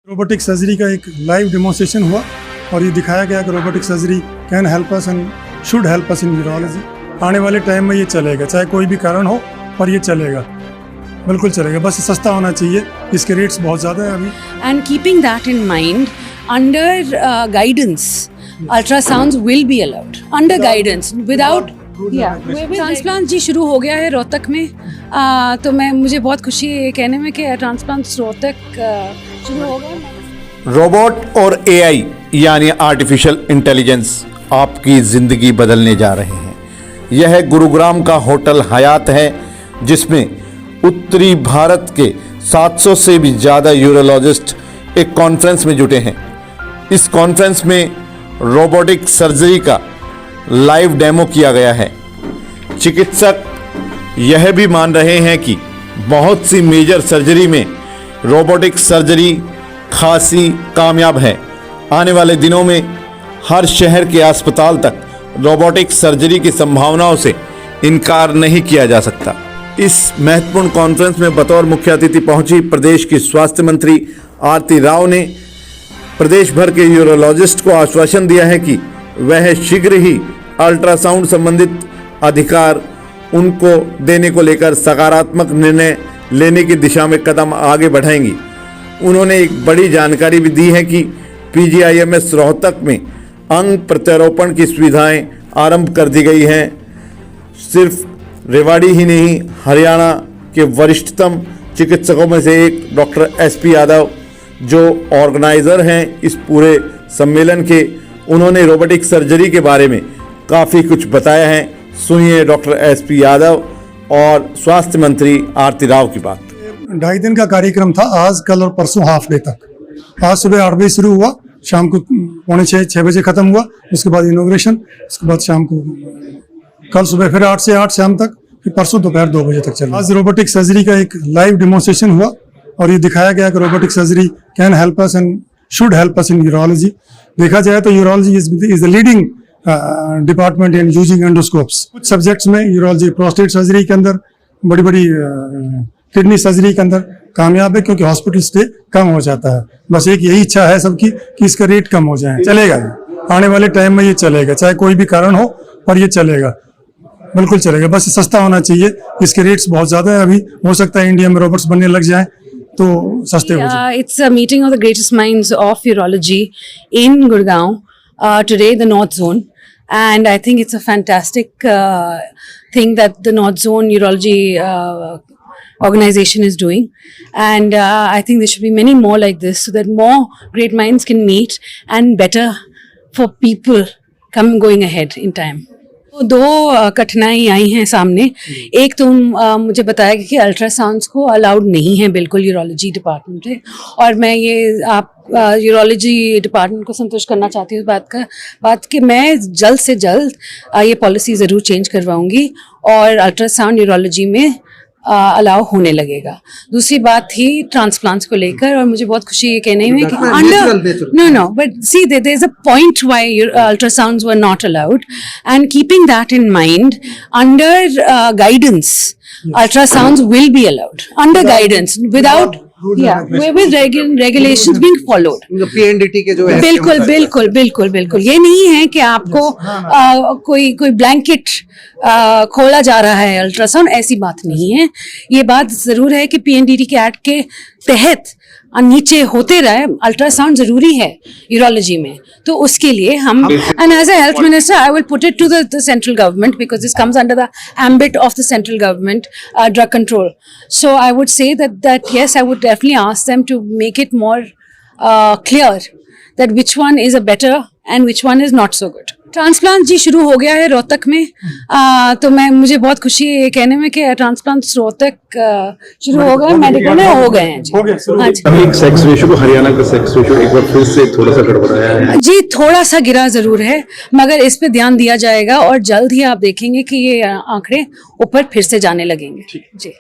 Robotic surgery का एक live demonstration हुआ और ये दिखाया गया कि robotic surgery can help us and should help us in urology. आने वाले टाइम में ये चलेगा, चाहे कोई भी कारण हो, पर ये चलेगा, बिल्कुल चलेगा। बस सस्ता होना चाहिए, इसके रेट्स बहुत ज़्यादा है अभी। And keeping that in mind, under guidance ultrasounds will be allowed, under guidance, without transplant जी शुरू हो गया है रोहतक में। तो मुझे बहुत खुशी है ये कहने में कि ट्रांसप्लांट रोहतक शुरू हो गया। रोबोट और एआई यानी आर्टिफिशियल इंटेलिजेंस आपकी ज़िंदगी बदलने जा रहे हैं। यह गुरुग्राम का होटल हयात है, जिसमें उत्तरी भारत के 700 से भी ज़्यादा यूरोलॉजिस्ट एक कॉन्फ्रेंस में जुटे हैं। इस कॉन्फ्रेंस में रोबोटिक सर्जरी का लाइव डेमो किया गया है। चिकित्सक यह भी मान रहे हैं कि बहुत सी मेजर सर्जरी में रोबोटिक सर्जरी खासी कामयाब है। आने वाले दिनों में हर शहर के अस्पताल तक रोबोटिक सर्जरी की संभावनाओं से इनकार नहीं किया जा सकता। इस महत्वपूर्ण कॉन्फ्रेंस में बतौर मुख्य अतिथि पहुंची प्रदेश की स्वास्थ्य मंत्री आरती राव ने प्रदेश भर के यूरोलॉजिस्ट को आश्वासन दिया है कि वह शीघ्र ही अल्ट्रासाउंड संबंधित अधिकार उनको देने को लेकर सकारात्मक निर्णय लेने की दिशा में कदम आगे बढ़ाएंगी। उन्होंने एक बड़ी जानकारी भी दी है कि पीजीआईएमएस रोहतक में अंग प्रत्यारोपण की सुविधाएं आरंभ कर दी गई हैं। सिर्फ रेवाड़ी ही नहीं, हरियाणा के वरिष्ठतम चिकित्सकों में से एक डॉक्टर एसपी यादव, जो ऑर्गेनाइजर हैं इस पूरे सम्मेलन के, उन्होंने रोबोटिक सर्जरी के बारे में काफ़ी कुछ बताया है। सुनिए डॉक्टर एसपी यादव और स्वास्थ्य मंत्री आरती राव की बात। 2.5 दिन का कार्यक्रम था, आज कल और परसों हाफ डे तक। आज सुबह 8 बजे शुरू हुआ, शाम को 5:45-6 बजे खत्म हुआ। उसके बाद इनॉग्रेशन, उसके बाद शाम को कल सुबह फिर 8 से 8 शाम तक, फिर परसों दोपहर 2 बजे तक चला। आज रोबोटिक सर्जरी का एक लाइव डेमोन्स्ट्रेशन हुआ और ये दिखाया गया कि robotic surgery can help us and should help us in urology. देखा जाए तो urology is the leading department in using endoscopes. कुछ सब्जेक्ट्स में यूरोलॉजी प्रोस्टेट सर्जरी के अंदर, बड़ी बड़ी किडनी सर्जरी के अंदर कामयाब है, क्योंकि हॉस्पिटल स्टे कम हो जाता है। बस एक यही इच्छा है सबकी कि इसका रेट कम हो जाए। चलेगा, आने वाले टाइम में ये चलेगा, चाहे कोई भी कारण हो, पर ये चलेगा, बिल्कुल चलेगा। बस सस्ता होना चाहिए, इसके रेट्स बहुत ज्यादा है अभी। हो सकता है इंडिया में रोबोट्स बनने लग जाए तो सस्ते हो जाए। It's a meeting of the greatest minds of urology in Gurgaon today, the North Zone, and I think it's a fantastic thing that the North Zone Urology organization is doing, and I think there should be many more like this, so that more great minds can meet and better for people going ahead in time. दो कठिनाई आई हैं सामने। एक तो मुझे बताया कि ultrasounds को अलाउड नहीं है बिल्कुल यूरोलॉजी डिपार्टमेंट में, और मैं ये आप यूरोलॉजी डिपार्टमेंट को संतुष्ट करना चाहती हूँ बात कि मैं जल्द से जल्द ये पॉलिसी ज़रूर चेंज करवाऊंगी और अल्ट्रासाउंड यूरोलॉजी में अलाउ होने लगेगा। दूसरी बात थी ट्रांसप्लांट्स को लेकर, और मुझे बहुत खुशी ये कहने में कि under no but see there is a point why ultrasounds were not allowed, and keeping that in mind, under guidance ultrasounds will be allowed, under guidance, without with regulations being followed. PNDT के जो बिल्कुल ये नहीं है कि आपको कोई blanket खोला जा रहा है अल्ट्रासाउंड, ऐसी बात नहीं है। ये बात जरूर है कि PNDT के एक्ट के तहत नीचे होते रहे, अल्ट्रासाउंड जरूरी है यूरोलॉजी में। तो उसके लिए हम, and as a health minister I will put it to the central government, because this comes under the ambit of the central government drug control. So I would say that yes, I would definitely ask them to make it more clear that which one is a better and which one is not so good. Transplant जी शुरू हो गया है रोहतक में। तो मुझे बहुत खुशी है ये कहने में कि ट्रांसप्लांट रोहतक शुरू हो गए, मेडिकल में हो गए हैं जी। एक सेक्स रेशियो को, हरियाणा का सेक्स रेशियो एक बार फिर से थोड़ा सा गड़बड़ाया है जी, थोड़ा सा गिरा जरूर है, मगर इस पे ध्यान दिया जाएगा और जल्द ही आप देखेंगे कि ये आंकड़े ऊपर फिर से जाने लगेंगे जी।